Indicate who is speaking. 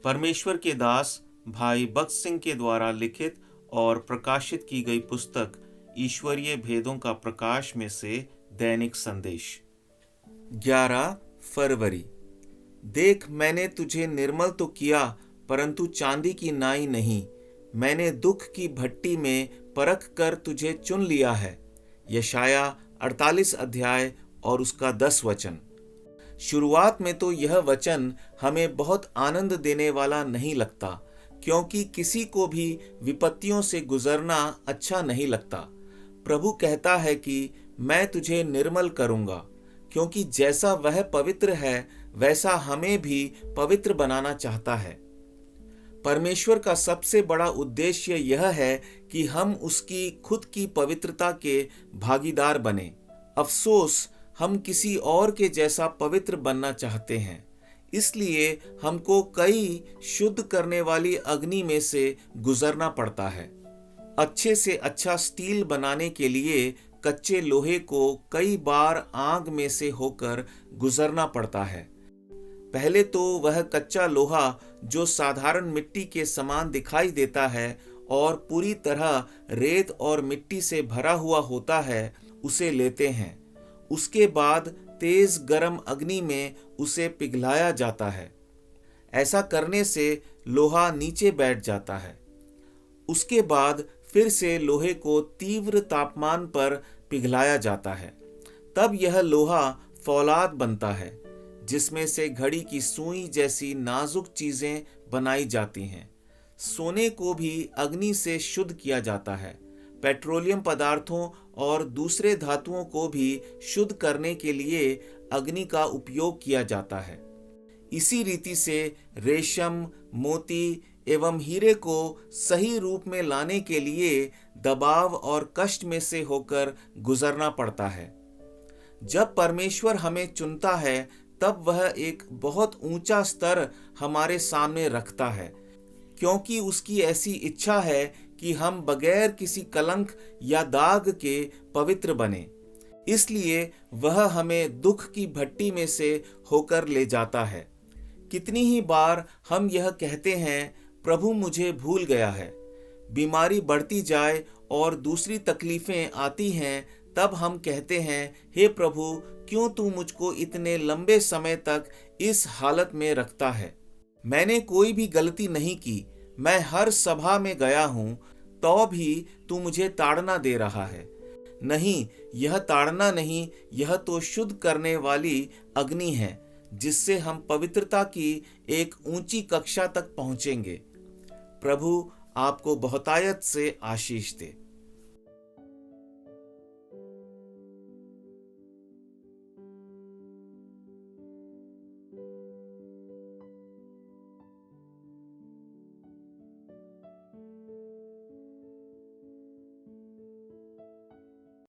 Speaker 1: परमेश्वर के दास भाई बख्श सिंह के द्वारा लिखित और प्रकाशित की गई पुस्तक ईश्वरीय भेदों का प्रकाश में से दैनिक संदेश। 11 फरवरी। देख, मैंने तुझे निर्मल तो किया, परंतु चांदी की नाई नहीं। मैंने दुख की भट्टी में परख कर तुझे चुन लिया है। यशाया 48 अध्याय और उसका 10 वचन। शुरुआत में तो यह वचन हमें बहुत आनंद देने वाला नहीं लगता, क्योंकि किसी को भी विपत्तियों से गुजरना अच्छा नहीं लगता। प्रभु कहता है कि मैं तुझे निर्मल करूंगा, क्योंकि जैसा वह पवित्र है वैसा हमें भी पवित्र बनाना चाहता है। परमेश्वर का सबसे बड़ा उद्देश्य यह है कि हम उसकी खुद की पवित्रता के भागीदार बने। अफसोस, हम किसी और के जैसा पवित्र बनना चाहते हैं, इसलिए हमको कई शुद्ध करने वाली अग्नि में से गुजरना पड़ता है। अच्छे से अच्छा स्टील बनाने के लिए कच्चे लोहे को कई बार आग में से होकर गुजरना पड़ता है। पहले तो वह कच्चा लोहा जो साधारण मिट्टी के समान दिखाई देता है और पूरी तरह रेत और मिट्टी से भरा हुआ होता है, उसे लेते हैं। उसके बाद तेज गरम अग्नि में उसे पिघलाया जाता है। ऐसा करने से लोहा नीचे बैठ जाता है। उसके बाद फिर से लोहे को तीव्र तापमान पर पिघलाया जाता है। तब यह लोहा फौलाद बनता है, जिसमें से घड़ी की सुई जैसी नाजुक चीजें बनाई जाती हैं। सोने को भी अग्नि से शुद्ध किया जाता है। पेट्रोलियम पदार्थों और दूसरे धातुओं को भी शुद्ध करने के लिए अग्नि का उपयोग किया जाता है। इसी रीति से रेशम, मोती एवं हीरे को सही रूप में लाने के लिए दबाव और कष्ट में से होकर गुजरना पड़ता है। जब परमेश्वर हमें चुनता है, तब वह एक बहुत ऊंचा स्तर हमारे सामने रखता है, क्योंकि उसकी ऐसी इच्छा है कि हम बगैर किसी कलंक या दाग के पवित्र बने। इसलिए वह हमें दुख की भट्टी में से होकर ले जाता है। कितनी ही बार हम यह कहते हैं, प्रभु मुझे भूल गया है। बीमारी बढ़ती जाए और दूसरी तकलीफें आती हैं, तब हम कहते हैं, हे प्रभु, क्यों तू मुझको इतने लंबे समय तक इस हालत में रखता है। मैंने कोई भी गलती नहीं की, मैं हर सभा में गया हूं, तो भी तू मुझे ताड़ना दे रहा है। नहीं, यह ताड़ना नहीं, यह तो शुद्ध करने वाली अग्नि है, जिससे हम पवित्रता की एक ऊंची कक्षा तक पहुंचेंगे। प्रभु आपको बहुतायत से आशीष दे।